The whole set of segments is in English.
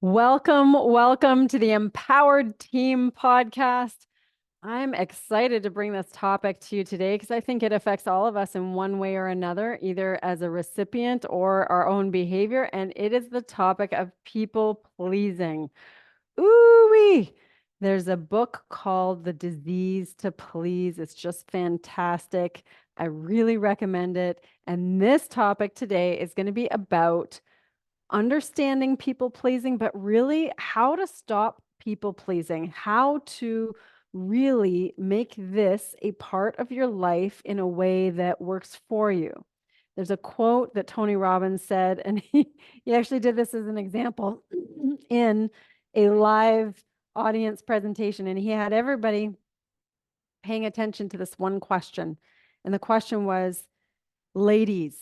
Welcome to the Empowered Team podcast. I'm excited to bring this topic to you today because I think it affects all of us in one way or another, either as a recipient or our own behavior. And it is the topic of people pleasing. Ooh-wee. There's a book called The Disease to Please. It's just fantastic. I really recommend it. And this topic today is going to be about understanding people pleasing, but really how to stop people pleasing, how to really make this a part of your life in a way that works for you. There's a quote that Tony Robbins said, and he actually did this as an example in a live audience presentation, and he had everybody paying attention to this one question. And the question was, ladies,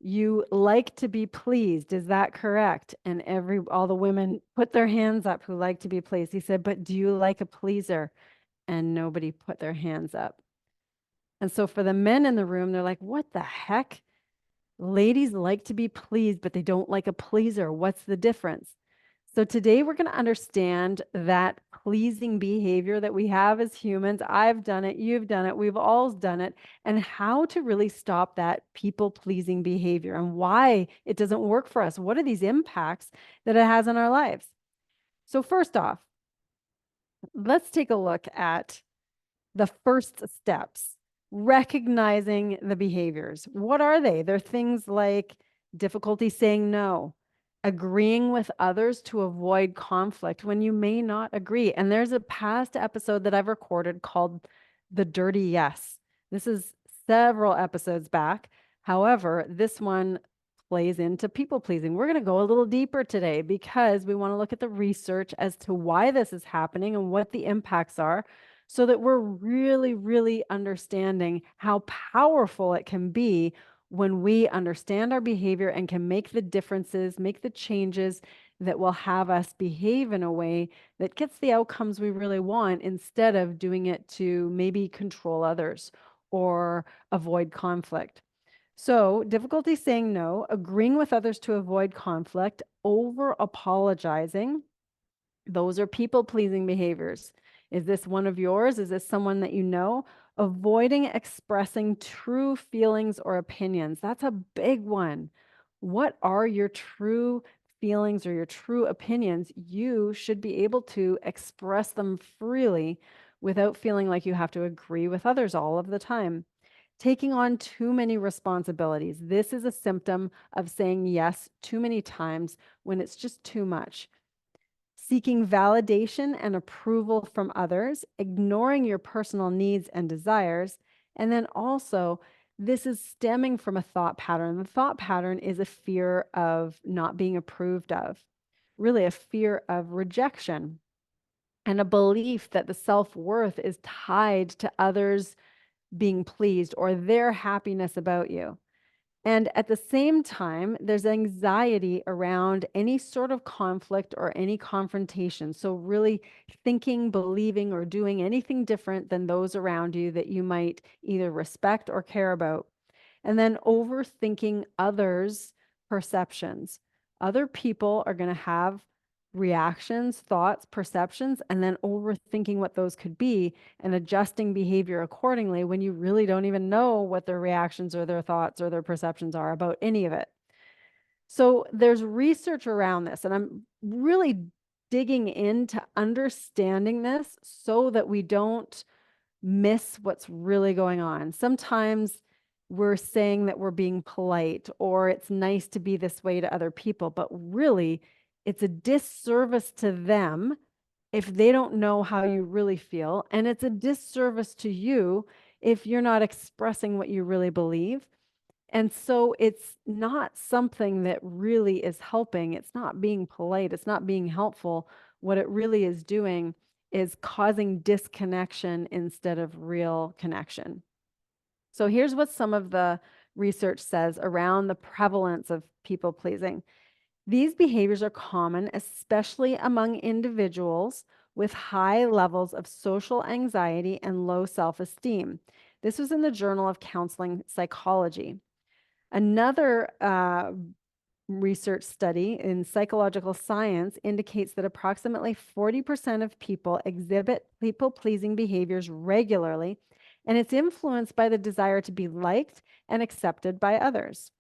you like to be pleased, is that correct? And all the women put their hands up who like to be pleased. He said, but do you like a pleaser? And nobody put their hands up. And so for the men in the room, they're like, what the heck? Ladies like to be pleased, but they don't like a pleaser. What's the difference? So today we're going to understand that pleasing behavior that we have as humans. I've done it, you've done it, we've all done it, and how to really stop that people-pleasing behavior and why it doesn't work for us. What are these impacts that it has on our lives? So first off, let's take a look at the first steps, recognizing the behaviors. What are they? They're things like difficulty saying no, agreeing with others to avoid conflict when you may not agree. And there's a past episode that I've recorded called The Dirty Yes. This is several episodes back. However, this one plays into people pleasing. We're going to go a little deeper today because we want to look at the research as to why this is happening and what the impacts are, so that we're really understanding how powerful it can be when we understand our behavior and can make the differences, make the changes that will have us behave in a way that gets the outcomes we really want, instead of doing it to maybe control others or avoid conflict. So, difficulty saying no, agreeing with others to avoid conflict, over apologizing, those are people pleasing behaviors. Is this one of yours? Is this someone that you know? Avoiding expressing true feelings or opinions. That's a big one. What are your true feelings or your true opinions? You should be able to express them freely without feeling like you have to agree with others all of the time. Taking on too many responsibilities. This is a symptom of saying yes too many times when it's just too much. Seeking validation and approval from others, ignoring your personal needs and desires. And then also, this is stemming from a thought pattern. The thought pattern is a fear of not being approved of, really a fear of rejection, and a belief that the self-worth is tied to others being pleased or their happiness about you. And at the same time, there's anxiety around any sort of conflict or any confrontation. So really thinking, believing, or doing anything different than those around you that you might either respect or care about. And then overthinking others' perceptions. Other people are going to have reactions, thoughts, perceptions, and then overthinking what those could be and adjusting behavior accordingly when you really don't even know what their reactions or their thoughts or their perceptions are about any of it. So there's research around this, and I'm really digging into understanding this so that we don't miss what's really going on. Sometimes we're saying that we're being polite or it's nice to be this way to other people, but really it's a disservice to them if they don't know how you really feel. And it's a disservice to you if you're not expressing what you really believe. And so it's not something that really is helping. It's not being polite. It's not being helpful. What it really is doing is causing disconnection instead of real connection. So here's what some of the research says around the prevalence of people pleasing. These behaviors are common, especially among individuals with high levels of social anxiety and low self-esteem. This was in the Journal of Counseling Psychology. Another research study in psychological science indicates that approximately 40% of people exhibit people-pleasing behaviors regularly, and it's influenced by the desire to be liked and accepted by others.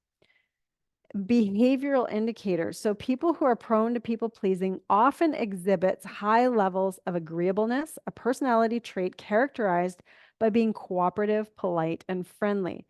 Behavioral indicators. So people who are prone to people pleasing often exhibits high levels of agreeableness, a personality trait characterized by being cooperative, polite, and friendly.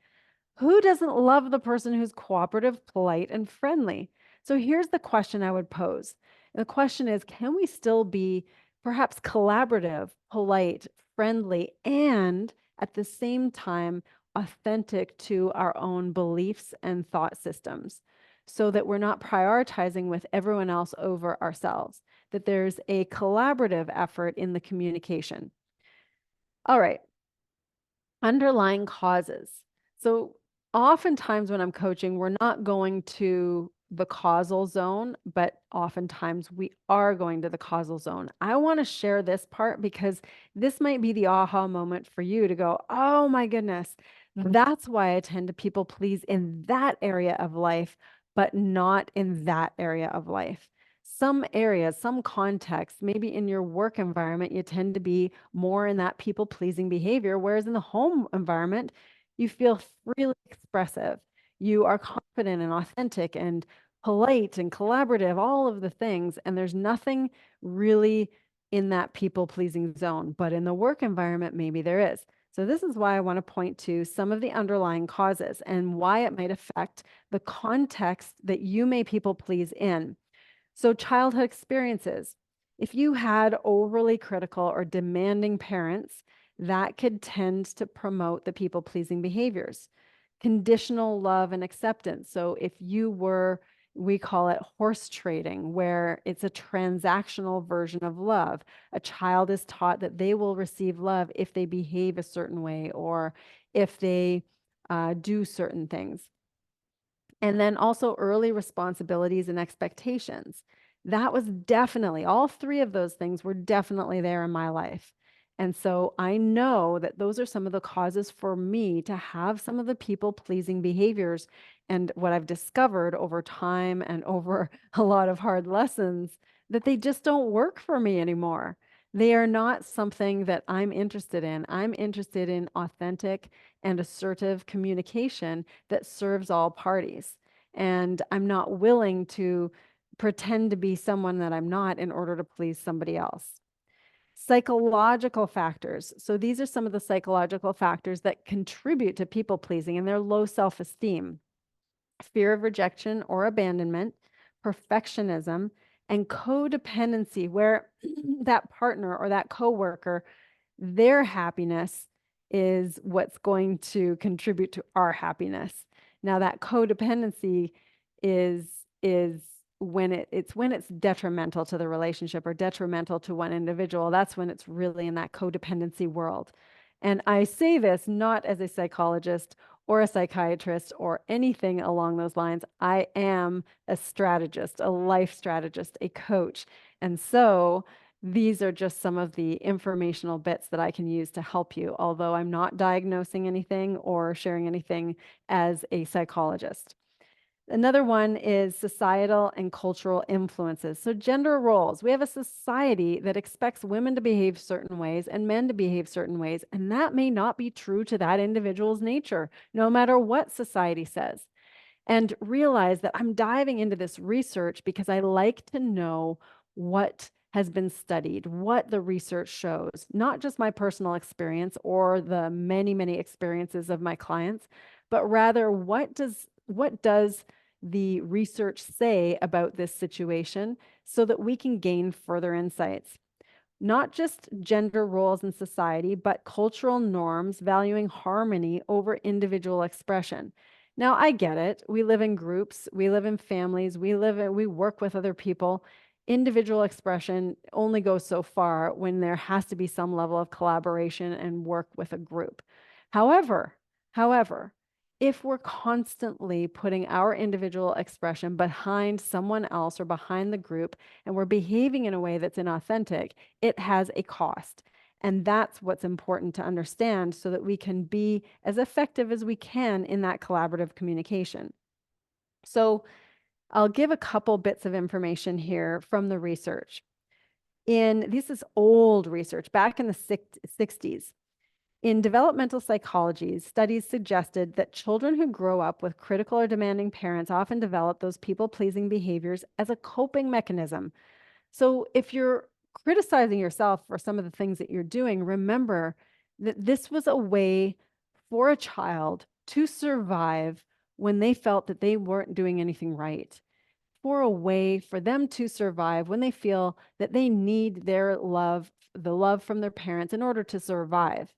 Who doesn't love the person who's cooperative, polite, and friendly? So here's the question I would pose. The question is, can we still be perhaps collaborative, polite, friendly, and at the same time authentic to our own beliefs and thought systems, so that we're not prioritizing with everyone else over ourselves, that there's a collaborative effort in the communication? All right. Underlying causes. So oftentimes when I'm coaching, we're not going to the causal zone, but oftentimes we are going to the causal zone. I want to share this part because this might be the aha moment for you to go, oh my goodness, that's why I tend to people please in that area of life, but not in that area of life. Some areas, some contexts, maybe in your work environment, you tend to be more in that people pleasing behavior, whereas in the home environment, you feel freely expressive. You are confident and authentic and polite and collaborative, all of the things. And there's nothing really in that people pleasing zone. But in the work environment, maybe there is. So this is why I want to point to some of the underlying causes and why it might affect the context that you may people please in. So childhood experiences. If you had overly critical or demanding parents, that could tend to promote the people-pleasing behaviors. Conditional love and acceptance. So if you were, we call it horse trading, where it's a transactional version of love. A child is taught that they will receive love if they behave a certain way or if they do certain things. And then also early responsibilities and expectations. That was definitely, all three of those things were definitely there in my life. And so I know that those are some of the causes for me to have some of the people-pleasing behaviors. And what I've discovered over time and over a lot of hard lessons, that they just don't work for me anymore. They are not something that I'm interested in. I'm interested in authentic and assertive communication that serves all parties. And I'm not willing to pretend to be someone that I'm not in order to please somebody else. Psychological factors. So these are some of the psychological factors that contribute to people pleasing, and they're low self-esteem, fear of rejection or abandonment, perfectionism, and codependency, where that partner or that coworker, their happiness is what's going to contribute to our happiness. Now that codependency is when it's detrimental to the relationship or detrimental to one individual. That's when it's really in that codependency world. And I say this not as a psychologist or a psychiatrist or anything along those lines. I am a strategist, a life strategist, a coach. And so these are just some of the informational bits that I can use to help you, although I'm not diagnosing anything or sharing anything as a psychologist. Another one is societal and cultural influences. So gender roles. We have a society that expects women to behave certain ways and men to behave certain ways, and that may not be true to that individual's nature, no matter what society says. And realize that I'm diving into this research because I like to know what has been studied, what the research shows, not just my personal experience or the many, many experiences of my clients, but rather what does the research say about this situation so that we can gain further insights. Not just gender roles in society, but cultural norms valuing harmony over individual expression. Now, I get it. We live in groups, we live in families, we work with other people. Individual expression only goes so far when there has to be some level of collaboration and work with a group. However, if we're constantly putting our individual expression behind someone else or behind the group, and we're behaving in a way that's inauthentic, it has a cost. And that's what's important to understand so that we can be as effective as we can in that collaborative communication. So I'll give a couple bits of information here from the research. This is old research back in the 60s. In developmental psychology, studies suggested that children who grow up with critical or demanding parents often develop those people-pleasing behaviors as a coping mechanism. So if you're criticizing yourself for some of the things that you're doing, remember that this was a way for a child to survive when they felt that they weren't doing anything right, for a way for them to survive when they feel that they need their love, the love from their parents in order to survive.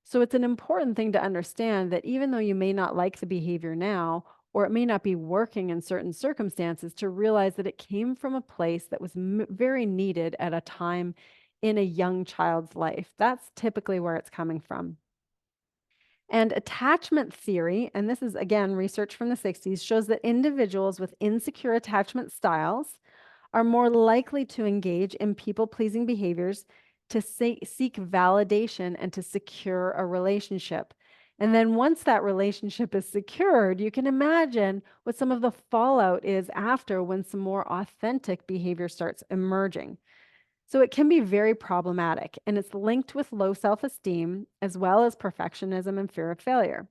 So it's an important thing to understand that even though you may not like the behavior now, or it may not be working in certain circumstances, to realize that it came from a place that was very needed at a time in a young child's life. That's typically where it's coming from. And attachment theory, and this is again research from the 60s, shows that individuals with insecure attachment styles are more likely to engage in people-pleasing behaviors to seek validation and to secure a relationship. And then once that relationship is secured, you can imagine what some of the fallout is after when some more authentic behavior starts emerging. So it can be very problematic, and it's linked with low self-esteem as well as perfectionism and fear of failure.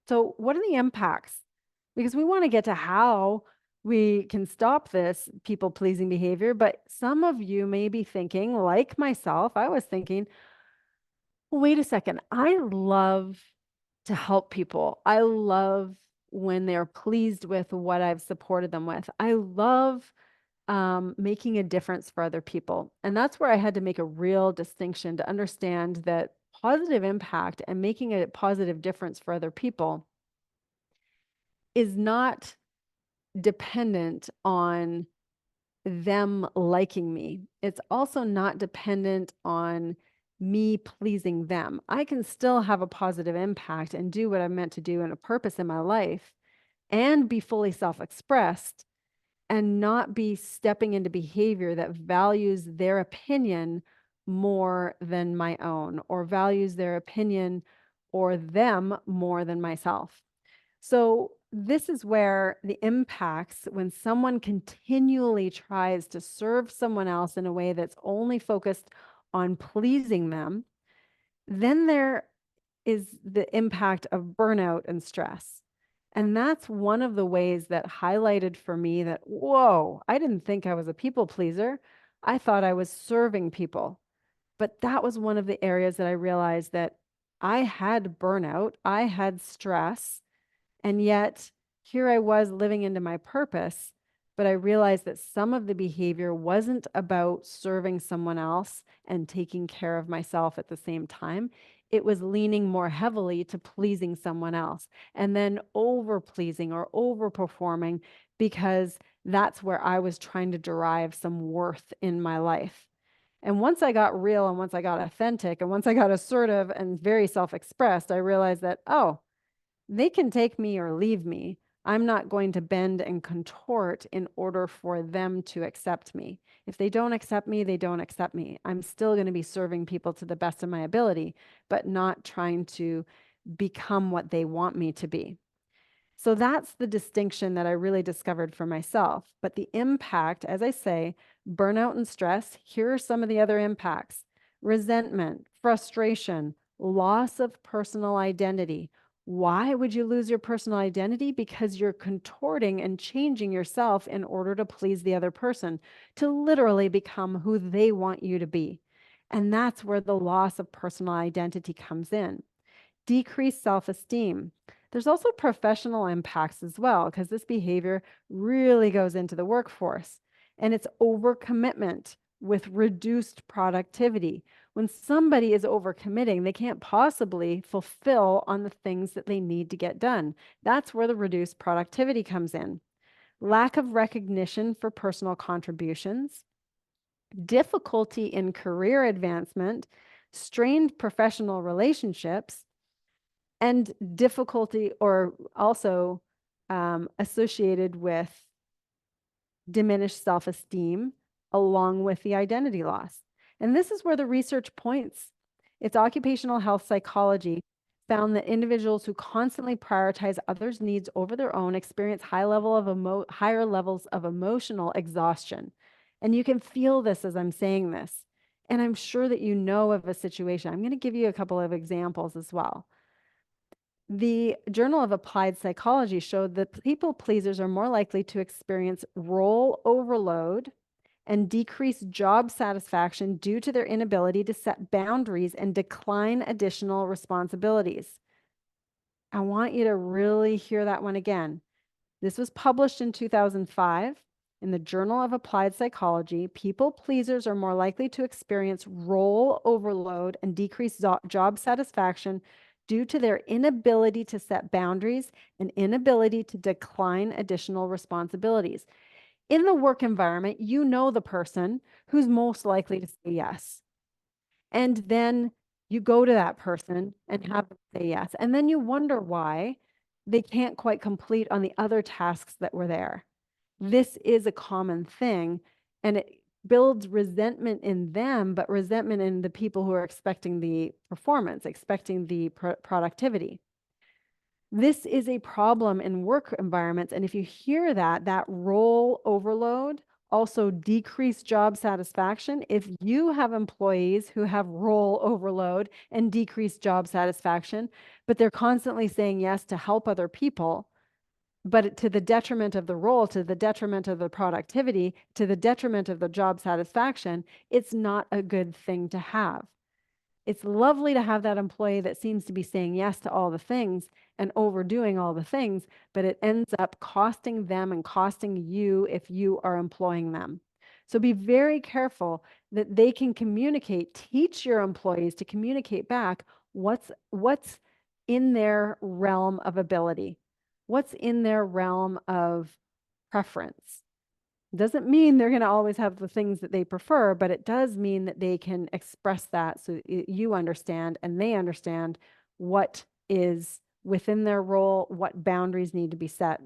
So what are the impacts? Because we want to get to how we can stop this people-pleasing behavior, but some of you may be thinking, like myself, I was thinking, well, wait a second, I love to help people. I love when they're pleased with what I've supported them with. I love making a difference for other people. And that's where I had to make a real distinction to understand that positive impact and making a positive difference for other people is not dependent on them liking me. It's also not dependent on me pleasing them. I can still have a positive impact and do what I'm meant to do and a purpose in my life and be fully self-expressed and not be stepping into behavior that values their opinion more than my own, or values their opinion or them more than myself. So this is where the impacts, when someone continually tries to serve someone else in a way that's only focused on pleasing them, then there is the impact of burnout and stress. And that's one of the ways that highlighted for me that, whoa, I didn't think I was a people pleaser. I thought I was serving people. But that was one of the areas that I realized that I had burnout, I had stress, and yet here I was living into my purpose. But I realized that some of the behavior wasn't about serving someone else and taking care of myself at the same time. It was leaning more heavily to pleasing someone else and then over pleasing or over performing, because that's where I was trying to derive some worth in my life. And once I got real and once I got authentic and once I got assertive and very self-expressed, I realized that, oh, they can take me or leave me. I'm not going to bend and contort in order for them to accept me. If they don't accept me, they don't accept me. I'm still going to be serving people to the best of my ability, but not trying to become what they want me to be. So that's the distinction that I really discovered for myself. But the impact, as I say, burnout and stress, here are some of the other impacts: resentment, frustration, loss of personal identity. Why would you lose your personal identity? Because you're contorting and changing yourself in order to please the other person, to literally become who they want you to be. And that's where the loss of personal identity comes in. Decreased self-esteem. There's also professional impacts as well, because this behavior really goes into the workforce, and it's overcommitment with reduced productivity. When somebody is overcommitting, they can't possibly fulfill on the things that they need to get done. That's where the reduced productivity comes in. Lack of recognition for personal contributions, difficulty in career advancement, strained professional relationships, and difficulty or also associated with diminished self-esteem along with the identity loss. And this is where the research points. It's occupational health psychology found that individuals who constantly prioritize others' needs over their own experience higher levels of emotional exhaustion. And you can feel this as I'm saying this. And I'm sure that you know of a situation. I'm going to give you a couple of examples as well. The Journal of Applied Psychology showed that people pleasers are more likely to experience role overload and decrease job satisfaction due to their inability to set boundaries and decline additional responsibilities. I want you to really hear that one again. This was published in 2005 in the Journal of Applied Psychology. People pleasers are more likely to experience role overload and decrease job satisfaction due to their inability to set boundaries and inability to decline additional responsibilities. In the work environment, you know the person who's most likely to say yes. And then you go to that person and have them say yes. And then you wonder why they can't quite complete on the other tasks that were there. This is a common thing, and it builds resentment in them, but resentment in the people who are expecting the performance, expecting the productivity. This is a problem in work environments. And if you hear that, that role overload also decrease job satisfaction. If you have employees who have role overload and decreased job satisfaction, but they're constantly saying yes to help other people, but to the detriment of the role, to the detriment of the productivity, to the detriment of the job satisfaction, it's not a good thing to have. It's lovely to have that employee that seems to be saying yes to all the things and overdoing all the things, but it ends up costing them and costing you if you are employing them. So be very careful that they can communicate. Teach your employees to communicate back what's in their realm of ability, what's in their realm of preference. Doesn't mean they're going to always have the things that they prefer, but it does mean that they can express that so you understand and they understand what is within their role, what boundaries need to be set.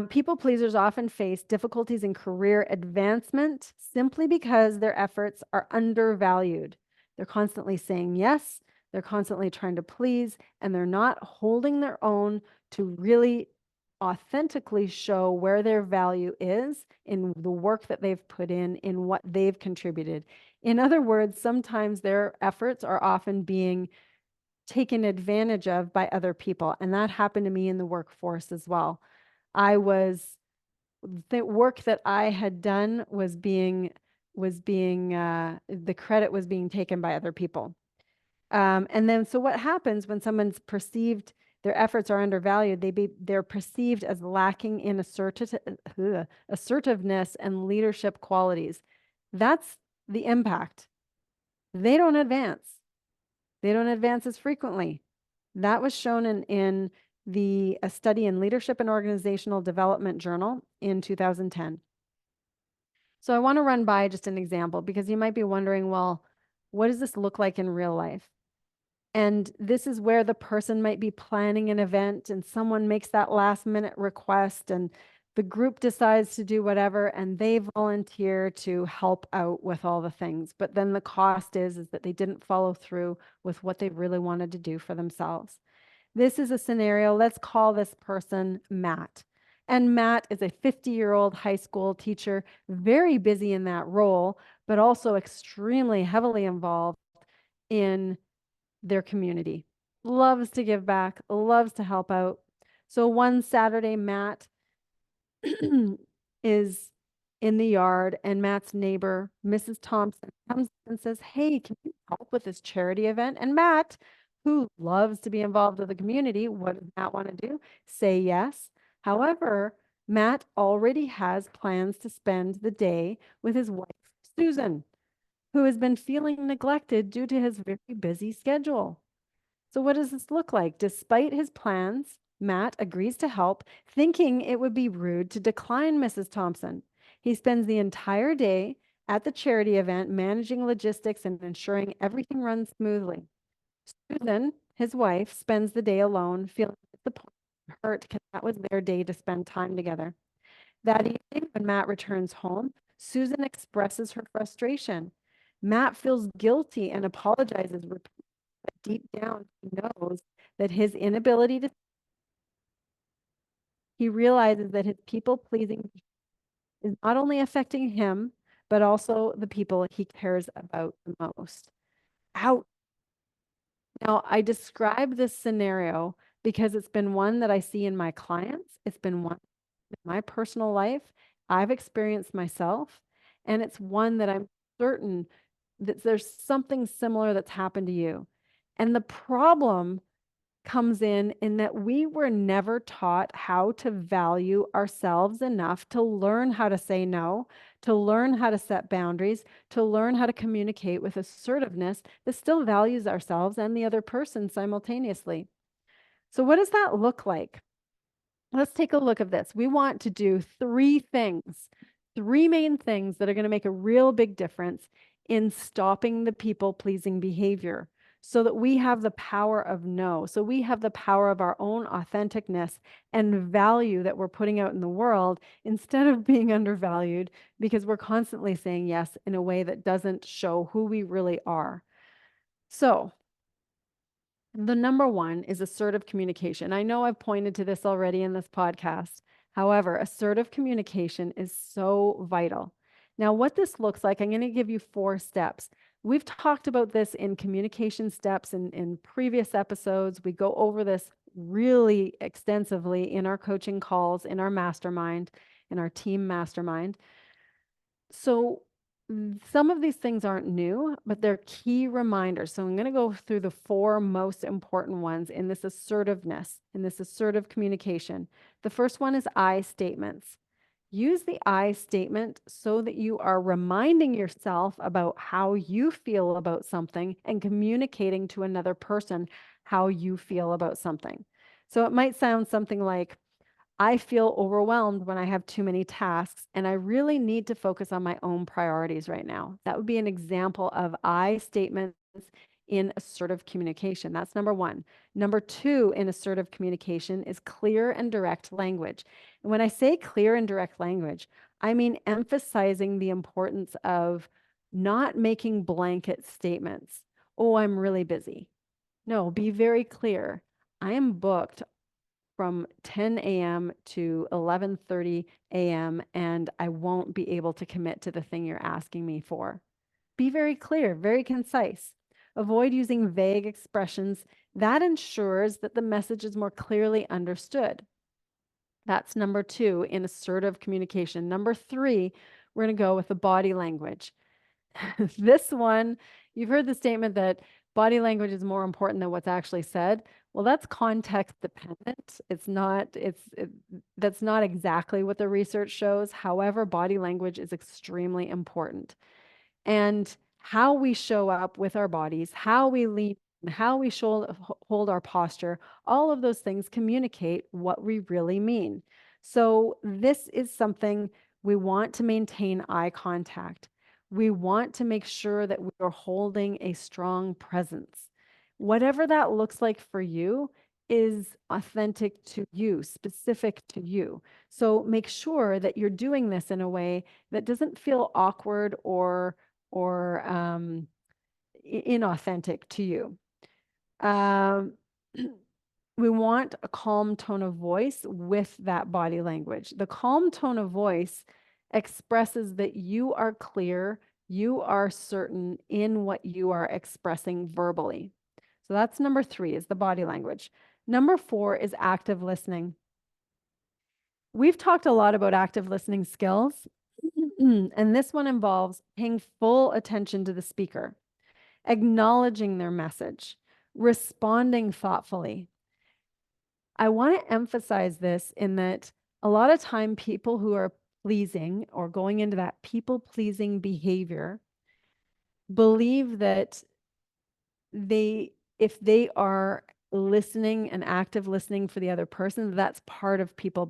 People pleasers often face difficulties in career advancement simply because their efforts are undervalued. They're constantly saying yes, they're constantly trying to please, and they're not holding their own to really authentically show where their value is in the work that they've put in what they've contributed. In other words, sometimes their efforts are often being taken advantage of by other people. And that happened to me in the workforce as well. The work that I had done the credit was being taken by other people. And then, so what happens when someone's perceived their efforts are undervalued, they're perceived as lacking in assertiveness and leadership qualities. That's the impact. They don't advance. They don't advance as frequently. That was shown in a study in Leadership and Organizational Development Journal in 2010. So I want to run by just an example because you might be wondering, well, what does this look like in real life? And this is where the person might be planning an event and someone makes that last minute request and the group decides to do whatever and they volunteer to help out with all the things. But then the cost is that they didn't follow through with what they really wanted to do for themselves. This is a scenario. Let's call this person Matt. And Matt is a 50-year-old high school teacher, very busy in that role, but also extremely heavily involved in their community. Loves to give back, loves to help out. So one Saturday, Matt is in the yard and Matt's neighbor, Mrs. Thompson, comes and says, "Hey, can you help with this charity event?" And Matt, who loves to be involved with the community, what does Matt want to do? Say yes. However, Matt already has plans to spend the day with his wife, Susan, who has been feeling neglected due to his very busy schedule. So what does this look like? Despite his plans, Matt agrees to help, thinking it would be rude to decline Mrs. Thompson. He spends the entire day at the charity event, managing logistics and ensuring everything runs smoothly. Susan, his wife, spends the day alone, feeling disappointed and hurt because that was their day to spend time together. That evening, when Matt returns home, Susan expresses her frustration. Matt feels guilty and apologizes repeatedly but deep down, he knows that his inability to, he realizes that his people pleasing is not only affecting him, but also the people he cares about the most. Ouch. Now, I describe this scenario because it's been one that I see in my clients. It's been one in my personal life I've experienced myself. And it's one that I'm certain that there's something similar that's happened to you. And the problem comes in that we were never taught how to value ourselves enough to learn how to say no, to learn how to set boundaries, to learn how to communicate with assertiveness that still values ourselves and the other person simultaneously. So, what does that look like? Let's take a look at this. We want to do three things, three main things that are going to make a real big difference in stopping the people pleasing behavior so that we have the power of no. So we have the power of our own authenticness and value that we're putting out in the world instead of being undervalued because we're constantly saying yes in a way that doesn't show who we really are. So, the number one is assertive communication. I know I've pointed to this already in this podcast. However, assertive communication is so vital. Now, what this looks like, I'm going to give you 4 steps. We've talked about this in communication steps in previous episodes. We go over this really extensively in our coaching calls, in our mastermind, in our team mastermind. So some of these things aren't new, but they're key reminders. So I'm going to go through the 4 most important ones in this assertiveness, in this assertive communication. The first one is I statements. Use the I statement so that you are reminding yourself about how you feel about something and communicating to another person how you feel about something. So it might sound something like, I feel overwhelmed when I have too many tasks, and I really need to focus on my own priorities right now. That would be an example of I statements in assertive communication. That's number 1. Number 2 in assertive communication is clear and direct language. And when I say clear and direct language, I mean emphasizing the importance of not making blanket statements. Oh, I'm really busy. No, be very clear. I am booked from 10 a.m. to 11:30 a.m. and I won't be able to commit to the thing you're asking me for. Be very clear, very concise. Avoid using vague expressions. That ensures that the message is more clearly understood. That's number 2 in assertive communication. Number 3, we're going to go with the body language. This one, you've heard the statement that body language is more important than what's actually said. Well, that's context dependent. That's not exactly what the research shows. However, body language is extremely important. And how we show up with our bodies, how we lean, how we hold our posture, all of those things communicate what we really mean. So this is something we want to maintain eye contact. We want to make sure that we are holding a strong presence. Whatever that looks like for you is authentic to you, specific to you. So make sure that you're doing this in a way that doesn't feel awkward or inauthentic to you. We want a calm tone of voice with that body language. The calm tone of voice expresses that you are clear, you are certain in what you are expressing verbally. So that's number 3 is the body language. Number 4 is active listening. We've talked a lot about active listening skills, and this one involves paying full attention to the speaker, acknowledging their message, responding thoughtfully. I want to emphasize this in that a lot of time people who are pleasing or going into that people pleasing behavior believe that if they are listening and active listening for the other person, that's part of people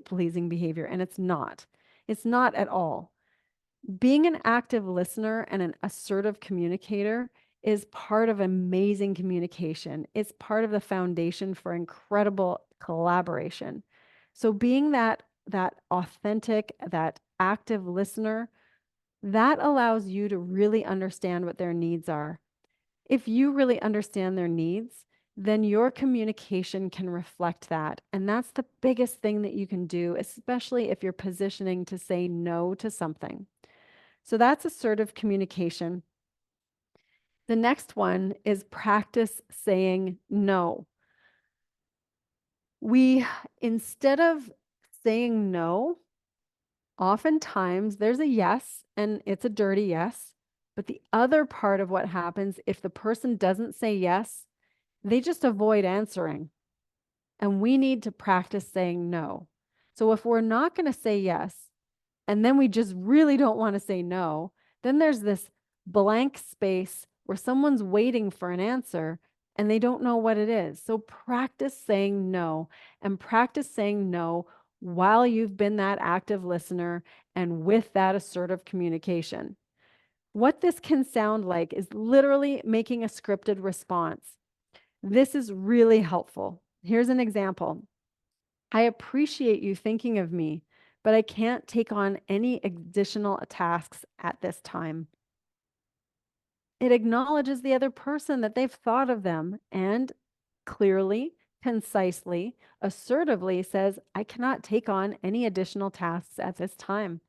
pleasing behavior. And it's not. It's not at all. Being an active listener and an assertive communicator is part of amazing communication. It's part of the foundation for incredible collaboration. So being that authentic, that active listener, that allows you to really understand what their needs are. If you really understand their needs, then your communication can reflect that. And that's the biggest thing that you can do, especially if you're positioning to say no to something. So that's assertive communication. The next one is practice saying no. Instead of saying no, oftentimes there's a yes and it's a dirty yes. But the other part of what happens if the person doesn't say yes, they just avoid answering. And we need to practice saying no. So if we're not going to say yes, and then we just really don't want to say no, then there's this blank space where someone's waiting for an answer and they don't know what it is. So practice saying no, and practice saying no while you've been that active listener and with that assertive communication. What this can sound like is literally making a scripted response. This is really helpful. Here's an example. I appreciate you thinking of me, but I can't take on any additional tasks at this time. It acknowledges the other person that they've thought of them and clearly, concisely, assertively says, I cannot take on any additional tasks at this time.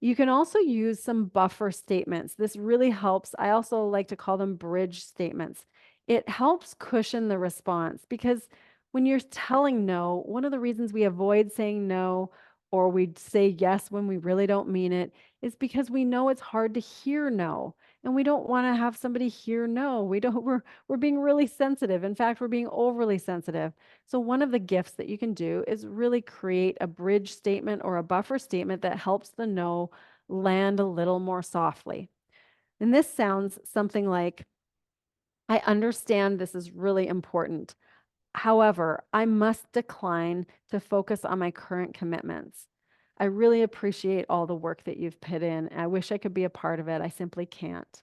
You can also use some buffer statements. This really helps. I also like to call them bridge statements. It helps cushion the response because when you're telling no, one of the reasons we avoid saying no or we say yes when we really don't mean it is because we know it's hard to hear no. And we don't want to have somebody hear no. We're being really sensitive. In fact, we're being overly sensitive. So one of the gifts that you can do is really create a bridge statement or a buffer statement that helps the no land a little more softly. And this sounds something like, I understand this is really important. However, I must decline to focus on my current commitments. I really appreciate all the work that you've put in. I wish I could be a part of it. I simply can't.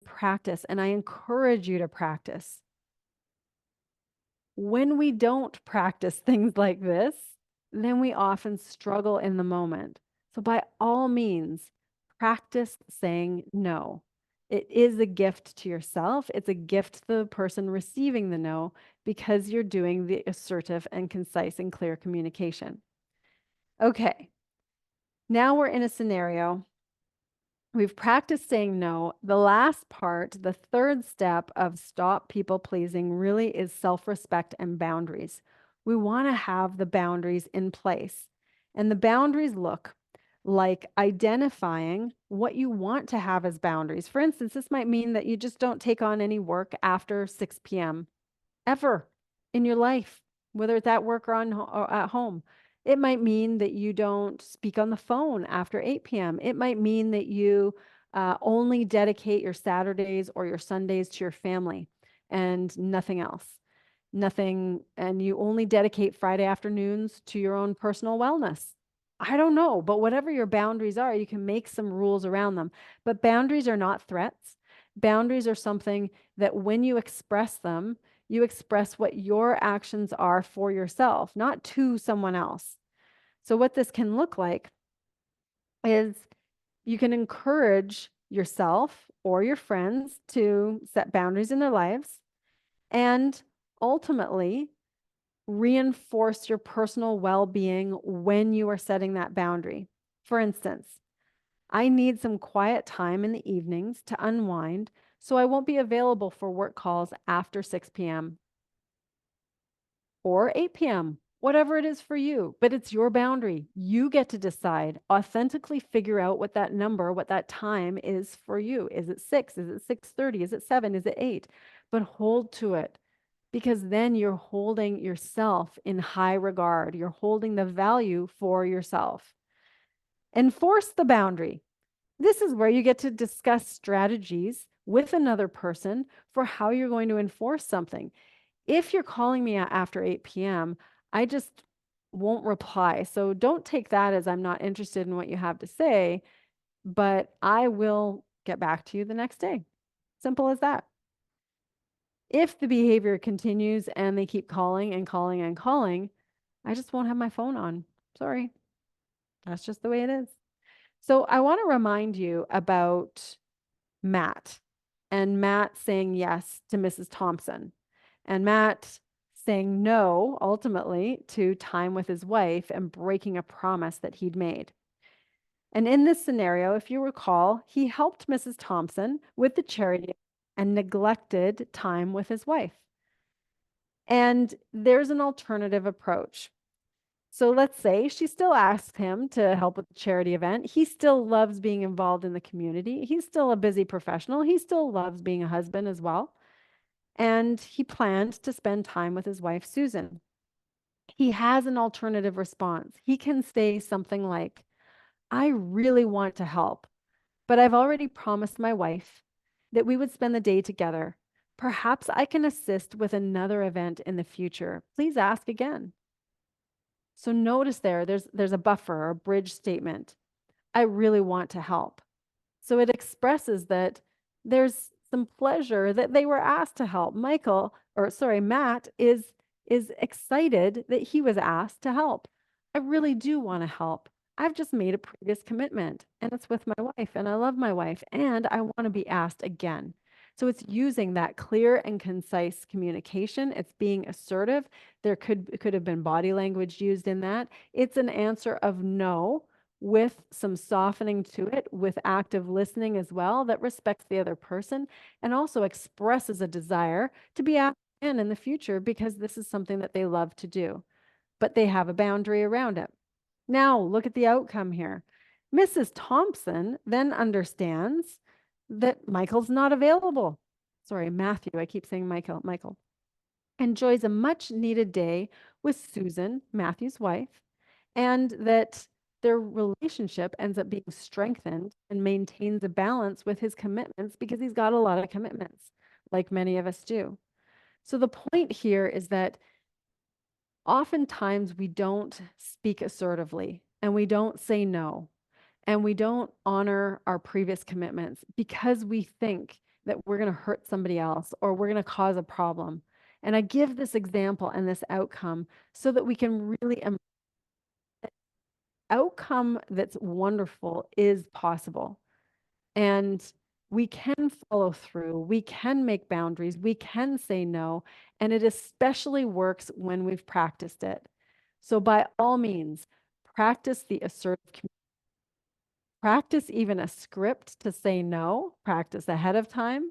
Practice, and I encourage you to practice. When we don't practice things like this, then we often struggle in the moment. So, by all means, practice saying no. It is a gift to yourself, it's a gift to the person receiving the no because you're doing the assertive and concise and clear communication. Okay, now we're in a scenario. We've practiced saying no. The last part, the third step of stop people pleasing, really is self respect and boundaries. We want to have the boundaries in place. And the boundaries look like identifying what you want to have as boundaries. For instance, this might mean that you just don't take on any work after 6 p.m. ever in your life, whether it's at work or at home. It might mean that you don't speak on the phone after 8 p.m. It might mean that you only dedicate your Saturdays or your Sundays to your family and nothing else. Nothing, and you only dedicate Friday afternoons to your own personal wellness. I don't know, but whatever your boundaries are, you can make some rules around them. But boundaries are not threats. Boundaries are something that when you express them, you express what your actions are for yourself, not to someone else. So, what this can look like is you can encourage yourself or your friends to set boundaries in their lives and ultimately reinforce your personal well being when you are setting that boundary. For instance, I need some quiet time in the evenings to unwind, so I won't be available for work calls after 6 p.m. or 8 p.m., whatever it is for you, but it's your boundary. You get to decide, authentically figure out what that number, what that time is for you. Is it 6? Is it 6:30? Is it 7? Is it 8? But hold to it because then you're holding yourself in high regard. You're holding the value for yourself. Enforce the boundary. This is where you get to discuss strategies with another person for how you're going to enforce something. If you're calling me after 8 p.m., I just won't reply. So don't take that as I'm not interested in what you have to say, but I will get back to you the next day. Simple as that. If the behavior continues and they keep calling and calling and calling, I just won't have my phone on. Sorry. That's just the way it is. So I want to remind you about Matt and Matt saying yes to Mrs. Thompson and Matt saying no ultimately to time with his wife and breaking a promise that he'd made. And in this scenario, if you recall, he helped Mrs. Thompson with the charity and neglected time with his wife. And there's an alternative approach. So let's say she still asks him to help with the charity event. He still loves being involved in the community. He's still a busy professional. He still loves being a husband as well. And he planned to spend time with his wife, Susan. He has an alternative response. He can say something like, I really want to help, but I've already promised my wife that we would spend the day together. Perhaps I can assist with another event in the future. Please ask again. So notice there's a buffer or a bridge statement. I really want to help. So it expresses that there's some pleasure that they were asked to help. Matt is excited that he was asked to help. I really do want to help. I've just made a previous commitment and it's with my wife and I love my wife and I want to be asked again. So it's using that clear and concise communication. It's being assertive. There could have been body language used in that. It's an answer of no with some softening to it, with active listening as well, that respects the other person and also expresses a desire to be asked again in the future because this is something that they love to do, but they have a boundary around it. Now, look at the outcome here. Mrs. Thompson then understands that Michael's not available. Sorry, Mathew, I keep saying Michael. Enjoys a much needed day with Susan, Mathew's wife, and that their relationship ends up being strengthened and maintains a balance with his commitments because he's got a lot of commitments, like many of us do. So the point here is that oftentimes we don't speak assertively and we don't say no and we don't honor our previous commitments because we think that we're going to hurt somebody else or we're going to cause a problem. And I give this example and this outcome so that we can really outcome that's wonderful is possible. And we can follow through, we can make boundaries, we can say no, and it especially works when we've practiced it. So by all means, practice the assertive communication. Practice even a script to say no, practice ahead of time,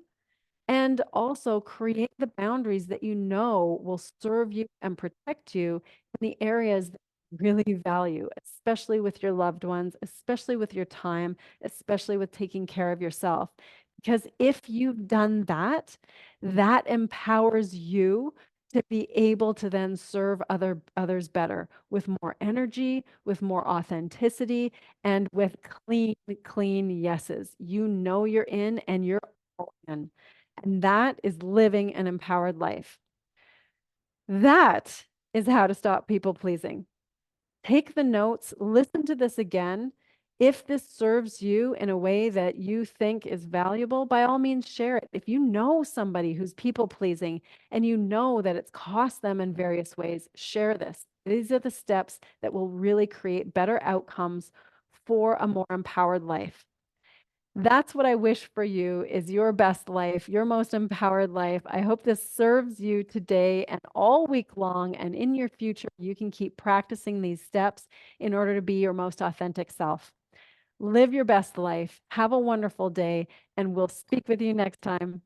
and also create the boundaries that you know will serve you and protect you in the areas that you really value, especially with your loved ones, especially with your time, especially with taking care of yourself. Because if you've done that, that empowers you to be able to then serve others better with more energy, with more authenticity, and with clean yeses. You know you're in and you're all in. And that is living an empowered life. That is how to stop people pleasing. Take the notes, listen to this again. If this serves you in a way that you think is valuable, by all means, share it. If you know somebody who's people pleasing and you know that it's cost them in various ways, share this. These are the steps that will really create better outcomes for a more empowered life. That's what I wish for you is your best life, your most empowered life. I hope this serves you today and all week long, and in your future, you can keep practicing these steps in order to be your most authentic self. Live your best life. Have a wonderful day, and we'll speak with you next time.